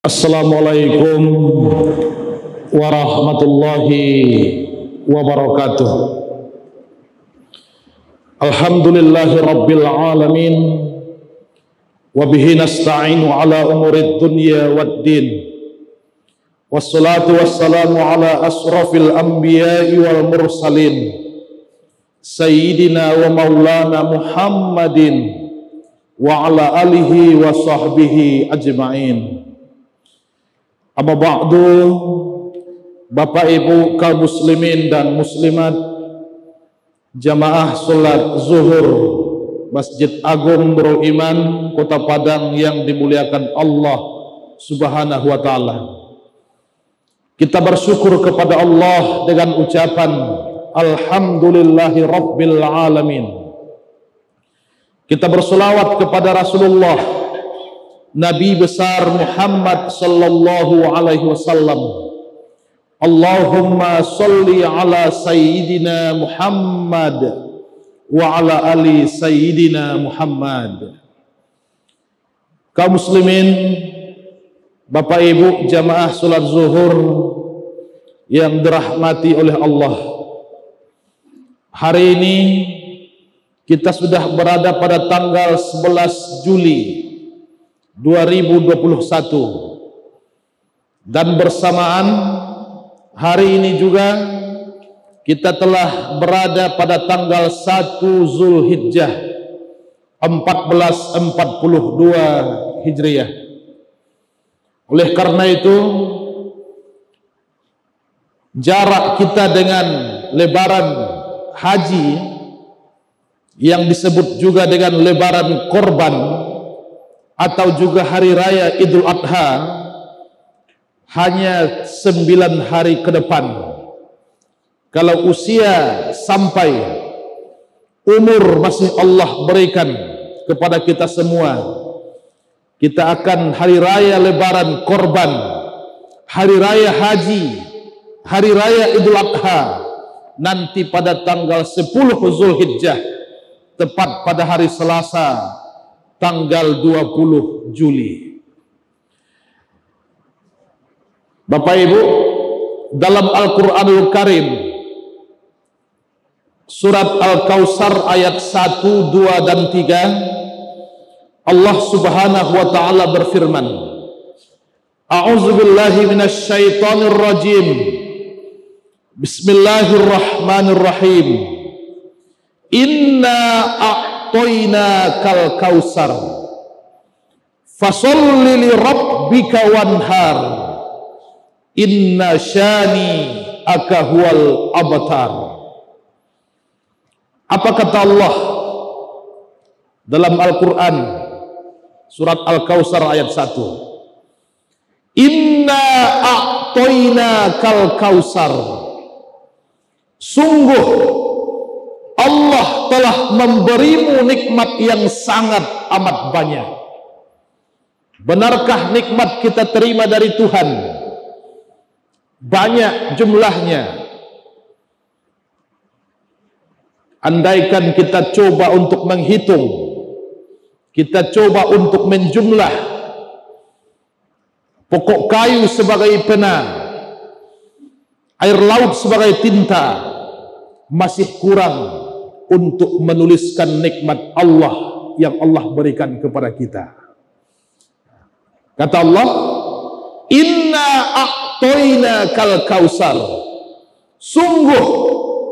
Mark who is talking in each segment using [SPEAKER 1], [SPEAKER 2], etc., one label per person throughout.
[SPEAKER 1] Assalamualaikum warahmatullahi wabarakatuh. Alhamdulillahi rabbil alamin, wa bihi nasta'inu ala umurid dunya waddin, wassalatu wassalamu ala asrafil anbiya'i wal mursalin, sayyidina wa maulana Muhammadin wa ala alihi wa sahbihi ajma'in. Amma ba'du, Bapak Ibu kaum muslimin dan muslimat, jamaah salat zuhur Masjid Agung Nurul Iman Kota Padang yang dimuliakan Allah Subhanahu wa taala. Kita bersyukur kepada Allah dengan ucapan alhamdulillahi rabbil alamin. Kita berselawat kepada Rasulullah Nabi besar Muhammad sallallahu alaihi wasallam. Allahumma salli ala sayyidina Muhammad wa ala ali sayyidina Muhammad. Kaum muslimin, Bapak Ibu jamaah salat zuhur yang dirahmati oleh Allah, hari ini kita sudah berada pada tanggal 11 Juli 2021, dan bersamaan hari ini juga kita telah berada pada tanggal 1 Zulhijjah 1442 Hijriah. Oleh karena itu, jarak kita dengan lebaran haji yang disebut juga dengan lebaran korban atau juga hari raya Idul Adha hanya 9 hari ke depan. Kalau usia sampai umur masih Allah berikan kepada kita semua, kita akan hari raya lebaran korban, hari raya haji, hari raya Idul Adha nanti pada tanggal 10 Zulhijjah, tepat pada hari Selasa tanggal 20 Juli. Bapak Ibu, dalam Al-Quranul Karim surat Al-Kautsar ayat 1, 2 dan 3, Allah Subhanahu wa taala berfirman, A'udzubillahi minasyaitonir rajim. Bismillahirrahmanirrahim. Inna a'toina kal kausar fasolli li rabbika wanhar inna syani aka huwal abtar. Apa kata Allah dalam Al-Quran surat Al-Kautsar ayat 1? Inna a'toina kal kausar, sungguh Allah telah memberimu nikmat yang sangat amat banyak. Benarkah nikmat kita terima dari Tuhan? Banyak jumlahnya. Andaikan kita coba untuk menghitung, kita coba untuk menjumlah, pokok kayu sebagai pena, air laut sebagai tinta, masih kurang untuk menuliskan nikmat Allah yang Allah berikan kepada kita. Kata Allah, Inna a'toina kal kausar, sungguh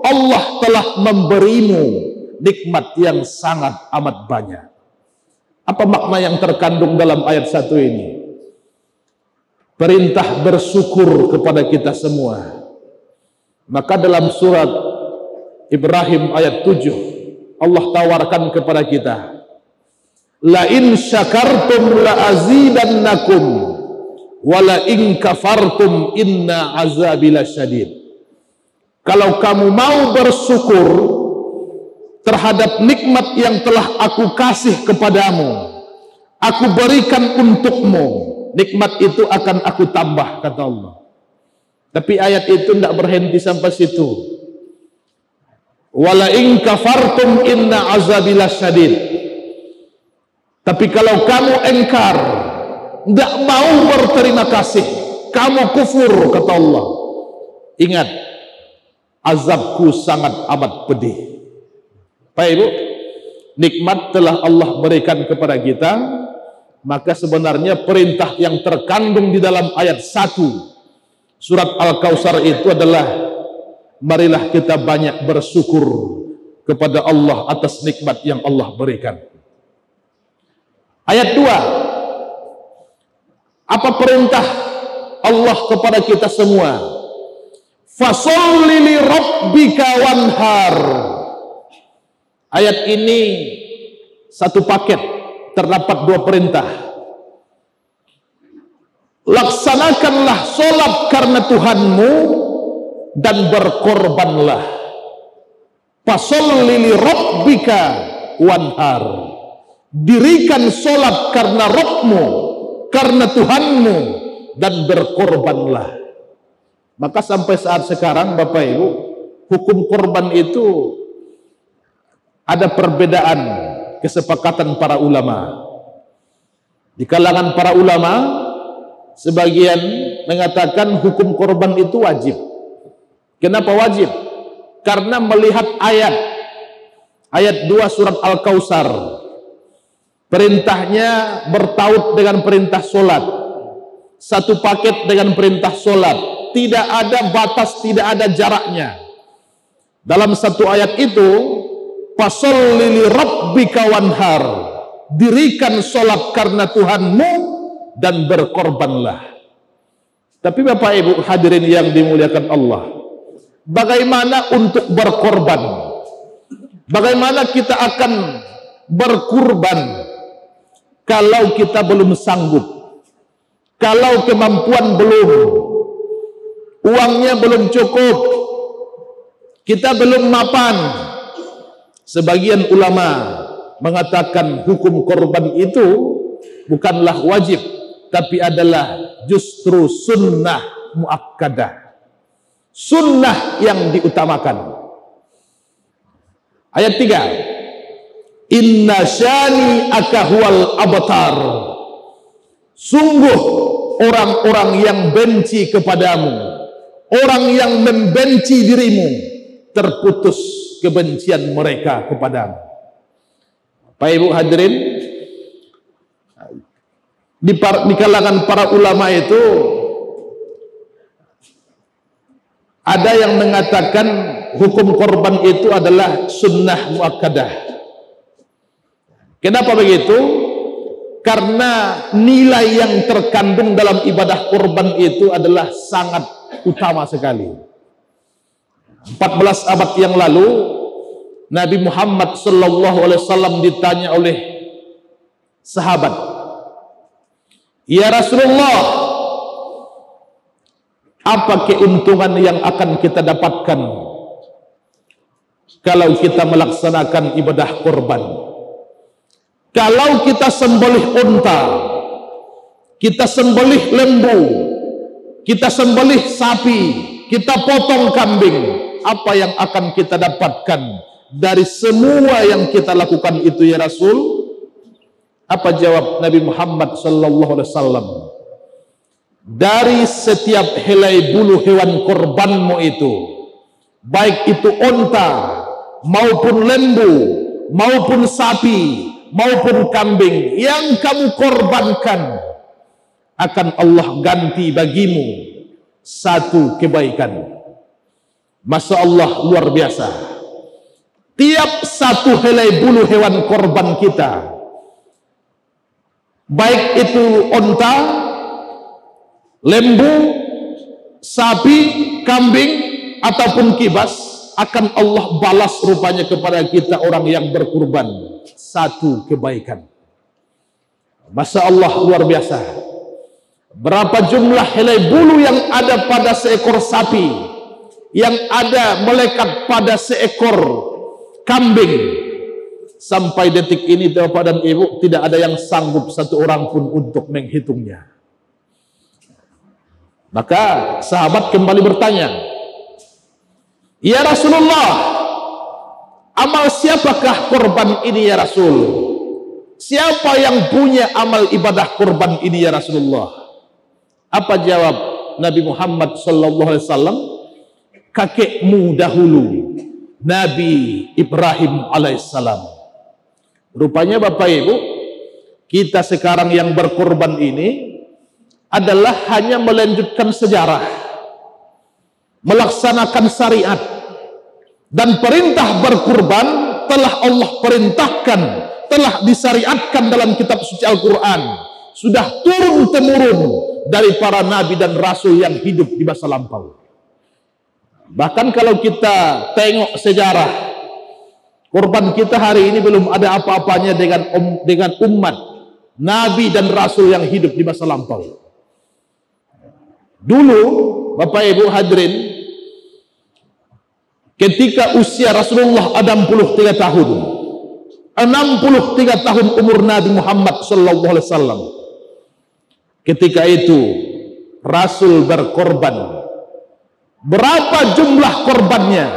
[SPEAKER 1] Allah telah memberimu nikmat yang sangat amat banyak. Apa makna yang terkandung dalam ayat 1 ini? Perintah bersyukur kepada kita semua. Maka dalam surat Ibrahim ayat 7 Allah tawarkan kepada kita, la in syakartum la azidannakum wa la in kafartum inna azabi lasyadid. Kalau kamu mau bersyukur terhadap nikmat yang telah aku kasih kepadamu, aku berikan untukmu, nikmat itu akan aku tambah, kata Allah. Tapi ayat itu tidak berhenti sampai situ. Wala in kafartum inna azabi lasyadid. Tapi kalau kamu engkar, tidak mau berterima kasih, kamu kufur, kata Allah. Ingat, azabku sangat amat pedih. Pak Ibu, nikmat telah Allah berikan kepada kita, maka sebenarnya perintah yang terkandung di dalam ayat 1 surat Al-Kautsar itu adalah marilah kita banyak bersyukur kepada Allah atas nikmat yang Allah berikan. Ayat 2, apa perintah Allah kepada kita semua? Fasholli li rabbika wanhar. Ayat ini satu paket, terdapat dua perintah. Laksanakanlah sholat karena Tuhanmu dan berkorbanlah. Fasholli li rabbika wanhar. Dirikan sholat karena Rabbmu, karena Tuhanmu, dan berkorbanlah. Maka sampai saat sekarang Bapak Ibu, hukum korban itu ada perbedaan kesepakatan para ulama. Di kalangan para ulama, sebagian mengatakan hukum korban itu wajib. Kenapa wajib? Karena melihat ayat 2 surat Al-Kautsar, perintahnya bertaut dengan perintah sholat, satu paket dengan perintah sholat, tidak ada batas, tidak ada jaraknya. Dalam satu ayat itu, fasholli li rabbika wanhar, dirikan sholat karena Tuhanmu dan berkorbanlah. Tapi Bapak Ibu hadirin yang dimuliakan Allah, bagaimana untuk berkorban? Bagaimana kita akan berkurban kalau kita belum sanggup, kalau kemampuan belum, uangnya belum cukup, kita belum mapan? Sebagian ulama mengatakan hukum korban itu bukanlah wajib, tapi adalah justru sunnah muakkadah, sunnah yang diutamakan. Ayat 3, inna syani akahual abtar. Sungguh orang-orang yang benci kepadamu, orang yang membenci dirimu, terputus kebencian mereka kepadamu. Pak Ibu hadirin, di kalangan para ulama itu ada yang mengatakan hukum korban itu adalah sunnah muakkadah. Kenapa begitu? Karena nilai yang terkandung dalam ibadah korban itu adalah sangat utama sekali. 14 abad yang lalu, Nabi Muhammad SAW ditanya oleh sahabat, ya Rasulullah, apa keuntungan yang akan kita dapatkan kalau kita melaksanakan ibadah korban? Kalau kita sembelih unta, kita sembelih lembu, kita sembelih sapi, kita potong kambing, apa yang akan kita dapatkan dari semua yang kita lakukan itu ya Rasul? Apa jawab Nabi Muhammad SAW? Dari setiap helai bulu hewan korbanmu itu, baik itu unta maupun lembu maupun sapi maupun kambing yang kamu korbankan, akan Allah ganti bagimu satu kebaikan. Masya Allah, luar biasa. Tiap satu helai bulu hewan korban kita, baik itu unta, lembu, sapi, kambing, ataupun kibas, akan Allah balas rupanya kepada kita orang yang berkurban satu kebaikan. Masya Allah, luar biasa. Berapa jumlah helai bulu yang ada pada seekor sapi, yang ada melekat pada seekor kambing. Sampai detik ini Bapak dan Ibu, tidak ada yang sanggup satu orang pun untuk menghitungnya. Maka sahabat kembali bertanya, ya Rasulullah, amal siapakah korban ini ya Rasul? siapa yang punya amal ibadah kurban ini ya Rasulullah? Apa jawab Nabi Muhammad sallallahu alaihi wasallam? Kakekmu dahulu, Nabi Ibrahim alaihissalam. Rupanya Bapak Ibu, kita sekarang yang berkurban ini adalah hanya melanjutkan sejarah, melaksanakan syariat, dan perintah berkurban telah Allah perintahkan, telah disyariatkan dalam kitab suci Al-Quran, sudah turun-temurun dari para nabi dan rasul yang hidup di masa lampau. Bahkan kalau kita tengok sejarah, kurban kita hari ini belum ada apa-apanya dengan umat nabi dan rasul yang hidup di masa lampau. Dulu Bapak Ibu hadirin, ketika usia Rasulullah 63 tahun, 63 tahun umur Nabi Muhammad sallallahu alaihi wasallam, ketika itu Rasul berkorban. Berapa jumlah korbannya?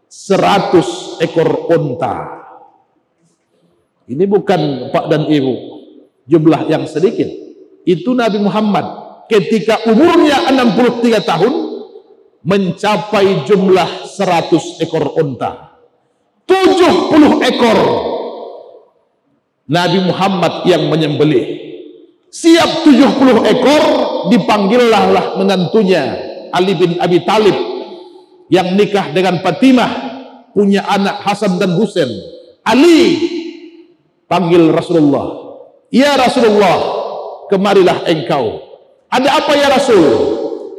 [SPEAKER 1] 100 ekor unta. Ini bukan Pak dan Ibu jumlah yang sedikit. Itu Nabi Muhammad ketika umurnya 63 tahun mencapai jumlah 100 ekor unta. 70 ekor Nabi Muhammad yang menyembelih. Siap 70 ekor, dipanggillah menantunya Ali bin Abi Thalib yang nikah dengan Fatimah, punya anak Hasan dan Husain. Ali panggil Rasulullah, ya Rasulullah, kemarilah engkau. Ada apa ya Rasul?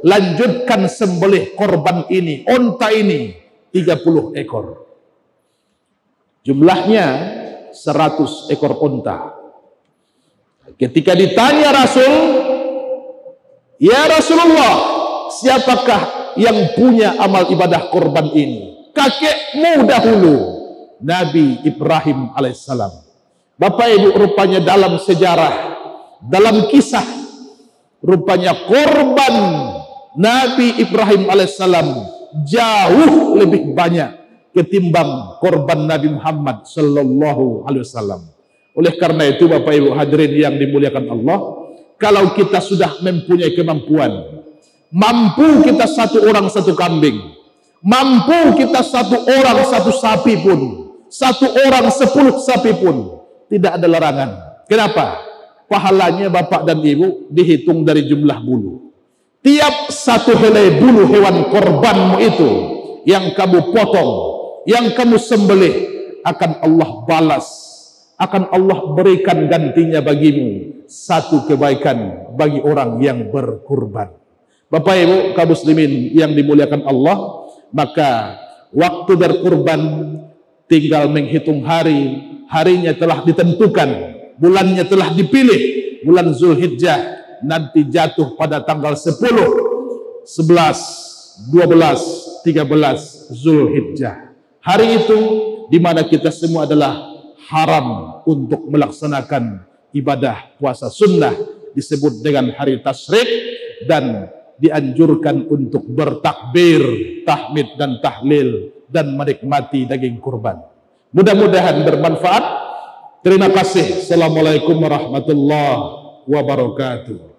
[SPEAKER 1] Lanjutkan sembelih korban ini, unta ini 30 ekor. Jumlahnya 100 ekor unta. Ketika ditanya Rasul, ya Rasulullah, siapakah yang punya amal ibadah korban ini? Kakekmu dahulu, Nabi Ibrahim alaihissalam. Bapak Ibu, rupanya dalam sejarah, dalam kisah, rupanya korban Nabi Ibrahim alaihissalam jauh lebih banyak ketimbang korban Nabi Muhammad sallallahu alaihi wasallam. Oleh karena itu Bapak Ibu hadirin yang dimuliakan Allah, kalau kita sudah mempunyai kemampuan, mampu kita satu orang satu kambing, mampu kita satu orang satu sapi pun, satu orang 10 sapi pun, tidak ada larangan. Kenapa? Pahalanya Bapak dan Ibu dihitung dari jumlah bulu. Tiap satu helai bulu hewan korbanmu itu yang kamu potong, yang kamu sembelih, akan Allah balas, akan Allah berikan gantinya bagimu satu kebaikan bagi orang yang berkurban. Bapak Ibu kaum muslimin yang dimuliakan Allah, maka waktu berkurban tinggal menghitung hari, harinya telah ditentukan, bulannya telah dipilih, bulan Zulhijjah nanti jatuh pada tanggal 10, 11, 12, 13 Zulhijjah. Hari itu di mana kita semua adalah haram untuk melaksanakan ibadah puasa sunnah, disebut dengan hari tasyrik, dan dianjurkan untuk bertakbir, tahmid dan tahlil, dan menikmati daging kurban. Mudah-mudahan bermanfaat. Terima kasih. Assalamualaikum warahmatullahi wabarakatuh.